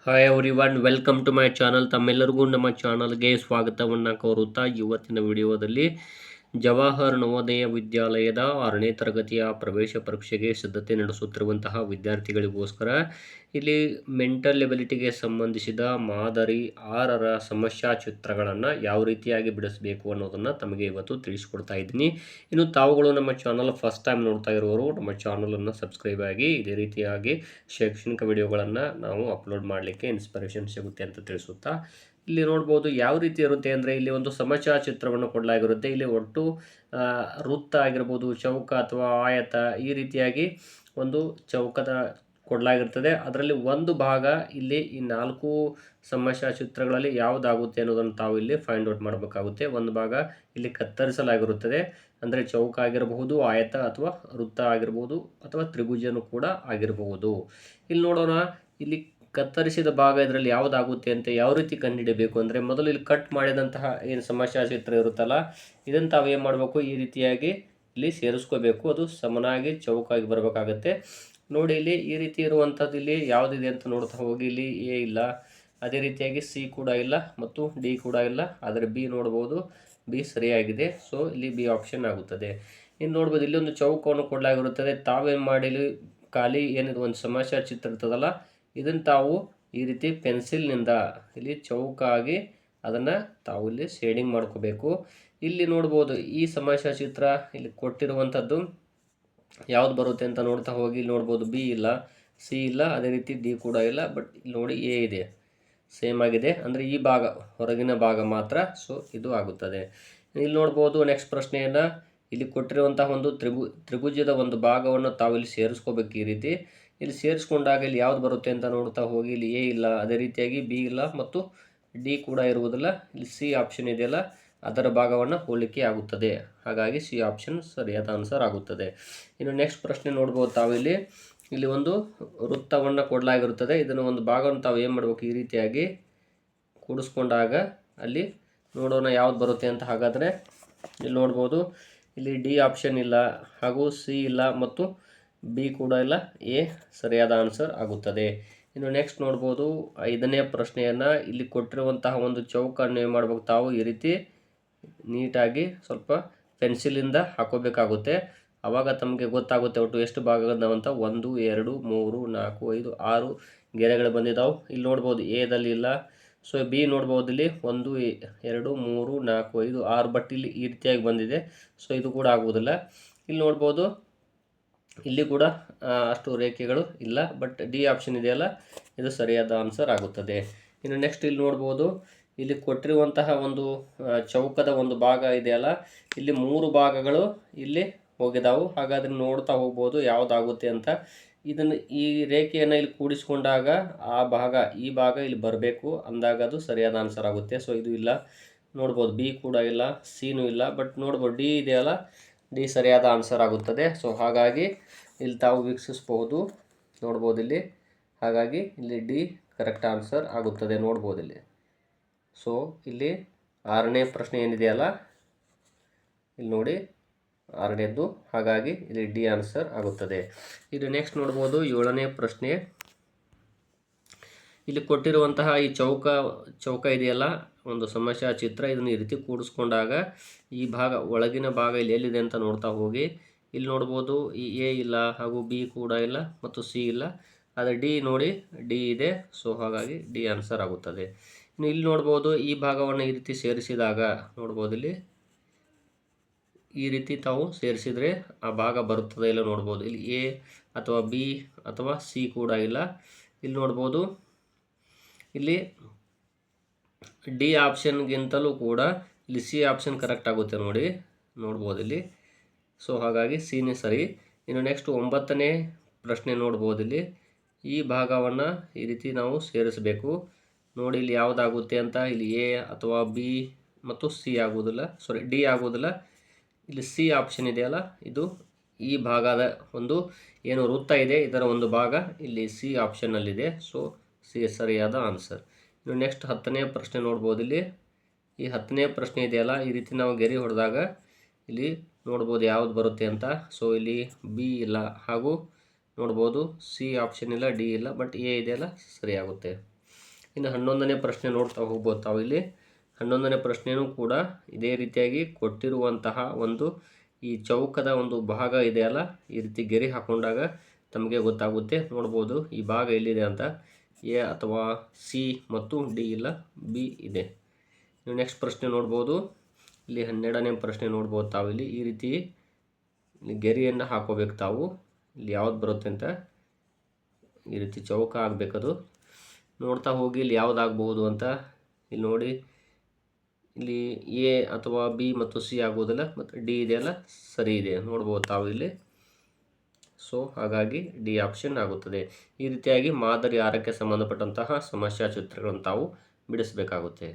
Hi everyone, welcome to my channel. ತಮ್ಮೆಲ್ಲರಿಗೂ ನಮ್ಮ ಚಾನಲ್ಗೆ ಸ್ವಾಗತವನ್ನು ಕೋರುತ್ತಾ ಇವತ್ತಿನ ವಿಡಿಯೋದಲ್ಲಿ ಜವಾಹರ್ ನವೋದಯ ವಿದ್ಯಾಲಯದ 6ನೇ ತರಗತಿಯ ಪ್ರವೇಶ ಪರೀಕ್ಷೆಗೆ ಸಿದ್ಧತೆ ನಡೆಸುತ್ತಿರುವಂತಹ ವಿದ್ಯಾರ್ಥಿಗಳಿಗೋಸ್ಕರ ಇಲ್ಲಿ ಮೆಂಟಲ್ ಎಬಿಲಿಟಿಗೆ ಸಂಬಂಧಿಸಿದ ಮಾದರಿ 6ರ ಸಮಸ್ಯಾ ಚಿತ್ರಗಳನ್ನು ಯಾವ ರೀತಿಯಾಗಿ ಬಿಡಿಸಬೇಕು ಅನ್ನೋದನ್ನು ತಮಗೆ ಇವತ್ತು ತಿಳಿಸ್ಕೊಡ್ತಾ ಇದ್ದೀನಿ. ಇನ್ನು ತಾವುಗಳು ನಮ್ಮ ಚಾನಲ್ ಫಸ್ಟ್ ಟೈಮ್ ನೋಡ್ತಾ ಇರೋರು ನಮ್ಮ ಚಾನಲನ್ನು ಸಬ್ಸ್ಕ್ರೈಬ್ ಆಗಿ ಇದೇ ರೀತಿಯಾಗಿ ಶೈಕ್ಷಣಿಕ ವಿಡಿಯೋಗಳನ್ನು ನಾವು ಅಪ್ಲೋಡ್ ಮಾಡಲಿಕ್ಕೆ ಇನ್ಸ್ಪಿರೇಷನ್ ಸಿಗುತ್ತೆ ಅಂತ ತಿಳಿಸುತ್ತಾ, ಇಲ್ಲಿ ನೋಡ್ಬೋದು ಯಾವ ರೀತಿ ಇರುತ್ತೆ ಅಂದರೆ ಇಲ್ಲಿ ಒಂದು ಸಮಸ್ಯಾ ಚಿತ್ರವನ್ನು ಕೊಡಲಾಗಿರುತ್ತೆ. ಇಲ್ಲಿ ಒಟ್ಟು ವೃತ್ತ ಆಗಿರ್ಬೋದು, ಚೌಕ ಅಥವಾ ಆಯತ, ಈ ರೀತಿಯಾಗಿ ಒಂದು ಚೌಕದ ಕೊಡಲಾಗಿರ್ತದೆ. ಅದರಲ್ಲಿ ಒಂದು ಭಾಗ ಇಲ್ಲಿ ಈ 4 ಸಮಸ್ಯಾ ಚಿತ್ರಗಳಲ್ಲಿ ಯಾವುದಾಗುತ್ತೆ ಅನ್ನೋದನ್ನು ತಾವು ಇಲ್ಲಿ ಫೈಂಡ್ ಔಟ್ ಮಾಡಬೇಕಾಗುತ್ತೆ. ಒಂದು ಭಾಗ ಇಲ್ಲಿ ಕತ್ತರಿಸಲಾಗಿರುತ್ತದೆ, ಅಂದರೆ ಚೌಕ ಆಗಿರಬಹುದು, ಆಯತ ಅಥವಾ ವೃತ್ತ ಆಗಿರ್ಬೋದು, ಅಥವಾ ತ್ರಿಭುಜನು ಕೂಡ ಆಗಿರಬಹುದು. ಇಲ್ಲಿ ನೋಡೋಣ, ಇಲ್ಲಿ ಕತ್ತರಿಸಿದ ಭಾಗ ಇದರಲ್ಲಿ ಯಾವುದಾಗುತ್ತೆ ಅಂತ ಯಾವ ರೀತಿ ಕಂಡುಹಿಡಬೇಕು ಅಂದರೆ, ಮೊದಲು ಇಲ್ಲಿ ಕಟ್ ಮಾಡಿದಂತಹ ಏನು ಸಮಸ್ಯಾ ಚಿತ್ರ ಇರುತ್ತಲ್ಲ, ಇದನ್ನು ತಾವು ಏನು ಮಾಡಬೇಕು, ಈ ರೀತಿಯಾಗಿ ಇಲ್ಲಿ ಸೇರಿಸ್ಕೋಬೇಕು. ಅದು ಸಮನಾಗಿ ಚೌಕಾಗಿ ಬರಬೇಕಾಗತ್ತೆ. ನೋಡಿ, ಇಲ್ಲಿ ಈ ರೀತಿ ಇರುವಂಥದ್ದು ಇಲ್ಲಿ ಯಾವುದಿದೆ ಅಂತ ನೋಡ್ತಾ ಹೋಗಿ. ಇಲ್ಲಿ ಎ ಇಲ್ಲ, ಅದೇ ರೀತಿಯಾಗಿ ಸಿ ಕೂಡ ಇಲ್ಲ ಮತ್ತು ಡಿ ಕೂಡ ಇಲ್ಲ, ಆದರೆ ಬಿ ನೋಡ್ಬೋದು, ಬಿ ಸರಿಯಾಗಿದೆ. ಸೊ ಇಲ್ಲಿ ಬಿ ಆಪ್ಷನ್ ಆಗುತ್ತದೆ. ಇನ್ನು ನೋಡ್ಬೋದು, ಇಲ್ಲಿ ಒಂದು ಚೌಕವನ್ನು ಕೊಡಲಾಗಿರುತ್ತದೆ. ತಾವೇನು ಮಾಡಿ, ಇಲ್ಲಿ ಖಾಲಿ ಏನಿದೆ ಒಂದು ಸಮಸ್ಯಾ ಚಿತ್ರ ಇರ್ತದಲ್ಲ, ಇದನ್ನು ತಾವು ಈ ರೀತಿ ಪೆನ್ಸಿಲ್ನಿಂದ ಇಲ್ಲಿ ಚೌಕಾಗಿ ಅದನ್ನು ತಾವು ಇಲ್ಲಿ ಶೇಡಿಂಗ್ ಮಾಡ್ಕೋಬೇಕು. ಇಲ್ಲಿ ನೋಡ್ಬೋದು, ಈ ಸಮಸ್ಯಾ ಚಿತ್ರ ಇಲ್ಲಿ ಕೊಟ್ಟಿರುವಂಥದ್ದು ಯಾವ್ದು ಬರುತ್ತೆ ಅಂತ ನೋಡ್ತಾ ಹೋಗಿ. ಇಲ್ಲಿ ನೋಡ್ಬೋದು, ಬಿ ಇಲ್ಲ, ಸಿ ಇಲ್ಲ, ಅದೇ ರೀತಿ ಡಿ ಕೂಡ ಇಲ್ಲ, ಬಟ್ ಇಲ್ಲಿ ನೋಡಿ ಎ ಇದೆ, ಸೇಮ್ ಆಗಿದೆ. ಅಂದರೆ ಈ ಭಾಗ, ಹೊರಗಿನ ಭಾಗ ಮಾತ್ರ. ಸೊ ಇದು ಆಗುತ್ತದೆ. ಇಲ್ಲಿ ನೋಡ್ಬೋದು, ನೆಕ್ಸ್ಟ್ ಪ್ರಶ್ನೆಯನ್ನು ಇಲ್ಲಿ ಕೊಟ್ಟಿರುವಂತಹ ಒಂದು ತ್ರಿಭುಜದ ಒಂದು ಭಾಗವನ್ನು ತಾವು ಇಲ್ಲಿ ಸೇರಿಸ್ಕೋಬೇಕು. ಈ ರೀತಿ ಇಲ್ಲಿ ಸೇರಿಸ್ಕೊಂಡಾಗ ಇಲ್ಲಿ ಯಾವ್ದು ಬರುತ್ತೆ ಅಂತ ನೋಡ್ತಾ ಹೋಗಿ. ಇಲ್ಲಿ ಎ ಇಲ್ಲ, ಅದೇ ರೀತಿಯಾಗಿ ಬಿ ಇಲ್ಲ ಮತ್ತು ಡಿ ಕೂಡ ಇರುವುದಿಲ್ಲ. ಇಲ್ಲಿ ಸಿ ಆಪ್ಷನ್ ಇದೆಯಲ್ಲ, ಅದರ ಭಾಗವನ್ನು ಹೋಲಿಕೆ ಆಗುತ್ತದೆ. ಹಾಗಾಗಿ ಸಿ ಆಪ್ಷನ್ ಸರಿಯಾದ ಆನ್ಸರ್ ಆಗುತ್ತದೆ. ಇನ್ನು ನೆಕ್ಸ್ಟ್ ಪ್ರಶ್ನೆ ನೋಡ್ಬೋದು ತಾವು. ಇಲ್ಲಿ ಒಂದು ವೃತ್ತವನ್ನು ಕೊಡಲಾಗಿರುತ್ತದೆ. ಇದನ್ನು ಒಂದು ಭಾಗವನ್ನು ತಾವು ಏನು ಮಾಡಬೇಕು, ಈ ರೀತಿಯಾಗಿ ಕೂಡಿಸ್ಕೊಂಡಾಗ ಅಲ್ಲಿ ನೋಡೋಣ ಯಾವ್ದು ಬರುತ್ತೆ ಅಂತ. ಹಾಗಾದರೆ ಇಲ್ಲಿ ನೋಡ್ಬೋದು, ಇಲ್ಲಿ ಡಿ ಆಪ್ಷನ್ ಇಲ್ಲ, ಹಾಗೂ ಸಿ ಇಲ್ಲ ಮತ್ತು ಬಿ ಕೂಡ ಇಲ್ಲ, ಎ ಸರಿಯಾದ ಆನ್ಸರ್ ಆಗುತ್ತದೆ. ಇನ್ನು ನೆಕ್ಸ್ಟ್ ನೋಡ್ಬೋದು, 5ನೇ ಪ್ರಶ್ನೆಯನ್ನು ಇಲ್ಲಿ ಕೊಟ್ಟಿರುವಂತಹ ಒಂದು ಚೌಕನ್ನು ಏನು ಮಾಡಬೇಕು, ತಾವು ಈ ರೀತಿ ನೀಟಾಗಿ ಸ್ವಲ್ಪ ಪೆನ್ಸಿಲಿಂದ ಹಾಕೋಬೇಕಾಗುತ್ತೆ. ಆವಾಗ ತಮಗೆ ಗೊತ್ತಾಗುತ್ತೆ ಒಟ್ಟು ಎಷ್ಟು ಭಾಗಗಳಂತ. 1 2 3 4 5 6 ಗೆರೆಗಳು ಬಂದಿದ್ದಾವೆ. ಇಲ್ಲಿ ನೋಡ್ಬೋದು, ಎದಲ್ಲಿ ಇಲ್ಲ. ಸೊ ಬಿ ನೋಡ್ಬೋದು, ಇಲ್ಲಿ 1 2 3 4 5 6, ಬಟ್ ಇಲ್ಲಿ ಈ ರೀತಿಯಾಗಿ ಬಂದಿದೆ. ಸೊ ಇದು ಕೂಡ ಆಗುವುದಿಲ್ಲ. ಇಲ್ಲಿ ನೋಡ್ಬೋದು, ಇಲ್ಲಿ ಕೂಡ ಅಷ್ಟು ರೇಖೆಗಳು ಇಲ್ಲ, ಬಟ್ ಡಿ ಆಪ್ಷನ್ ಇದೆಯಲ್ಲ, ಇದು ಸರಿಯಾದ ಆನ್ಸರ್ ಆಗುತ್ತದೆ. ಇನ್ನು ನೆಕ್ಸ್ಟ್ ಇಲ್ಲಿ ನೋಡ್ಬೋದು, ಇಲ್ಲಿ ಕೊಟ್ಟಿರುವಂತಹ ಒಂದು ಚೌಕದ ಒಂದು ಭಾಗ ಇದೆಯಲ್ಲ, ಇಲ್ಲಿ 3 ಭಾಗಗಳು ಇಲ್ಲಿ ಹೋಗಿದಾವು. ಹಾಗಾದರೆ ನೋಡ್ತಾ ಹೋಗ್ಬೋದು ಯಾವುದಾಗುತ್ತೆ ಅಂತ. ಇದನ್ನು ಈ ರೇಖೆಯನ್ನು ಇಲ್ಲಿ ಕೂಡಿಸ್ಕೊಂಡಾಗ ಈ ಭಾಗ ಇಲ್ಲಿ ಬರಬೇಕು ಅಂದಾಗ ಅದು ಸರಿಯಾದ ಆನ್ಸರ್ ಆಗುತ್ತೆ. ಸೊ ಇದು ಇಲ್ಲ, ನೋಡ್ಬೋದು ಬಿ ಕೂಡ ಇಲ್ಲ, ಸಿನೂ ಇಲ್ಲ, ಬಟ್ ನೋಡ್ಬೋದು ಡಿ ಇದೆಯಲ್ಲ, ಡಿ ಸರಿಯಾದ ಆನ್ಸರ್ ಆಗುತ್ತದೆ. ಸೊ ಹಾಗಾಗಿ ಇಲ್ಲಿ ತಾವು ವೀಕ್ಷಿಸ್ಬೋದು, ನೋಡ್ಬೋದು ಇಲ್ಲಿ. ಹಾಗಾಗಿ ಇಲ್ಲಿ ಡಿ ಕರೆಕ್ಟ್ ಆನ್ಸರ್ ಆಗುತ್ತದೆ, ನೋಡ್ಬೋದು ಇಲ್ಲಿ. ಸೊ ಇಲ್ಲಿ 6ನೇ ಪ್ರಶ್ನೆ ಏನಿದೆಯಲ್ಲ, ಇಲ್ಲಿ ನೋಡಿ 6ನೇದ್ದು, ಹಾಗಾಗಿ ಇಲ್ಲಿ ಡಿ ಆನ್ಸರ್ ಆಗುತ್ತದೆ. ಇದು ನೆಕ್ಸ್ಟ್ ನೋಡ್ಬೋದು, 7ನೇ ಪ್ರಶ್ನೆ. ಇಲ್ಲಿ ಕೊಟ್ಟಿರುವಂತಹ ಈ ಚೌಕ ಇದೆಯಲ್ಲ, ಒಂದು ಸಮಸ್ಯಾ ಚಿತ್ರ, ಇದನ್ನು ಈ ರೀತಿ ಕೂಡಿಸ್ಕೊಂಡಾಗ ಈ ಭಾಗ, ಒಳಗಿನ ಭಾಗ ಇಲ್ಲಿ ಎಲ್ಲಿದೆ ಅಂತ ನೋಡ್ತಾ ಹೋಗಿ. ಇಲ್ಲಿ ನೋಡ್ಬೋದು, ಈ ಎ ಇಲ್ಲ, ಹಾಗೂ ಬಿ ಕೂಡ ಇಲ್ಲ ಮತ್ತು ಸಿ ಇಲ್ಲ, ಆದರೆ ಡಿ ನೋಡಿ, ಡಿ ಇದೆ. ಸೊ ಹಾಗಾಗಿ ಡಿ ಆನ್ಸರ್ ಆಗುತ್ತದೆ. ಇನ್ನು ಇಲ್ಲಿ ನೋಡ್ಬೋದು, ಈ ಭಾಗವನ್ನು ಈ ರೀತಿ ಸೇರಿಸಿದಾಗ ನೋಡ್ಬೋದು, ಇಲ್ಲಿ ಈ ರೀತಿ ತಾವು ಸೇರಿಸಿದರೆ ಆ ಭಾಗ ಬರುತ್ತದೆ ಇಲ್ಲ ನೋಡ್ಬೋದು. ಇಲ್ಲಿ ಎ ಅಥವಾ ಬಿ ಅಥವಾ ಸಿ ಕೂಡ ಇಲ್ಲ. ಇಲ್ಲಿ ನೋಡ್ಬೋದು, ಇಲ್ಲಿ ಡಿ ಆಪ್ಷನ್ಗಿಂತಲೂ ಕೂಡ ಇಲ್ಲಿ ಸಿ ಆಪ್ಷನ್ ಕರೆಕ್ಟ್ ಆಗುತ್ತೆ, ನೋಡ್ಬೋದು ಇಲ್ಲಿ. ಸೊ ಹಾಗಾಗಿ ಸಿನೇ ಸರಿ. ಇನ್ನು ನೆಕ್ಸ್ಟ್ 9ನೇ ಪ್ರಶ್ನೆ ನೋಡ್ಬೋದು, ಇಲ್ಲಿ ಈ ಭಾಗವನ್ನು ಈ ರೀತಿ ನಾವು ಸೇರಿಸಬೇಕು. ನೋಡಿ ಇಲ್ಲಿ ಯಾವುದಾಗುತ್ತೆ ಅಂತ. ಇಲ್ಲಿ ಎ ಅಥವಾ ಬಿ ಮತ್ತು ಸಿ ಆಗುವುದಿಲ್ಲ, ಡಿ ಆಗುವುದಿಲ್ಲ. ಇಲ್ಲಿ ಸಿ ಆಪ್ಷನ್ ಇದೆಯಲ್ಲ, ಇದು ಈ ಭಾಗದ ಒಂದು ಏನು ವೃತ್ತ ಇದೆ, ಇದರ ಒಂದು ಭಾಗ ಇಲ್ಲಿ ಸಿ ಆಪ್ಷನ್ನಲ್ಲಿದೆ. ಸೊ ಸಿ ಸರಿಯಾದ ಆನ್ಸರ್. ಇನ್ನು ನೆಕ್ಸ್ಟ್ 10ನೇ ಪ್ರಶ್ನೆ ನೋಡ್ಬೋದು. ಇಲ್ಲಿ ಈ 10ನೇ ಪ್ರಶ್ನೆ ಇದೆಯಲ್ಲ, ಈ ರೀತಿ ನಾವು ಗೆರೆ ಹೊಡೆದಾಗ ಇಲ್ಲಿ ನೋಡ್ಬೋದು ಯಾವುದು ಬರುತ್ತೆ ಅಂತ. ಸೊ ಇಲ್ಲಿ ಬಿ ಇಲ್ಲ, ಹಾಗೂ ನೋಡ್ಬೋದು ಸಿ ಆಪ್ಷನ್ ಇಲ್ಲ, ಡಿ ಇಲ್ಲ, ಬಟ್ ಎ ಇದೆಯಲ್ಲ ಸರಿಯಾಗುತ್ತೆ. ಇನ್ನು 11ನೇ ಪ್ರಶ್ನೆ ನೋಡ್ತಾ ಹೋಗ್ಬೋದು ತಾವು ಇಲ್ಲಿ. 11ನೇ ಪ್ರಶ್ನೆಯೂ ಕೂಡ ಇದೇ ರೀತಿಯಾಗಿ ಕೊಟ್ಟಿರುವಂತಹ ಒಂದು ಈ ಚೌಕದ ಒಂದು ಭಾಗ ಇದೆಯಲ್ಲ, ಈ ರೀತಿ ಗೆರೆ ಹಾಕೊಂಡಾಗ ತಮಗೆ ಗೊತ್ತಾಗುತ್ತೆ. ನೋಡ್ಬೋದು ಈ ಭಾಗ ಎಲ್ಲಿದೆ ಅಂತ. ಎ ಅಥವಾ ಸಿ ಮತ್ತು ಡಿ ಇಲ್ಲ, ಬಿ ಇದೆ. ನೀವು ನೆಕ್ಸ್ಟ್ ಪ್ರಶ್ನೆ ನೋಡ್ಬೋದು. ಇಲ್ಲಿ 12ನೇ ಪ್ರಶ್ನೆ ನೋಡ್ಬೋದು ತಾವು ಇಲ್ಲಿ. ಈ ರೀತಿ ಇಲ್ಲಿ ಗೆರೆಯನ್ನು ಹಾಕೋಬೇಕು ತಾವು. ಇಲ್ಲಿ ಯಾವ್ದು ಬರುತ್ತೆ ಅಂತ ಈ ರೀತಿ ಚೌಕ ಆಗಬೇಕದು. ನೋಡ್ತಾ ಹೋಗಿ ಇಲ್ಲಿ ಯಾವುದಾಗ್ಬೋದು ಅಂತ. ಇಲ್ಲಿ ನೋಡಿ, ಇಲ್ಲಿ ಎ ಅಥವಾ ಬಿ ಮತ್ತು ಸಿ ಆಗೋದಿಲ್ಲ, ಮತ್ತು ಡಿ ಇದೆಯಲ್ಲ ಸರಿ ಇದೆ ನೋಡ್ಬೋದು ತಾವು ಇಲ್ಲಿ. ಸೊ ಹಾಗಾಗಿ ಡಿ ಆಪ್ಷನ್ ಆಗುತ್ತದೆ. ಈ ರೀತಿಯಾಗಿ ಮಾದರಿ 6ಕ್ಕೆ ಸಂಬಂಧಪಟ್ಟಂತಹ ಸಮಸ್ಯಾ ಚಿತ್ರಗಳನ್ನು ತಾವು ಬಿಡಿಸಬೇಕಾಗುತ್ತೆ.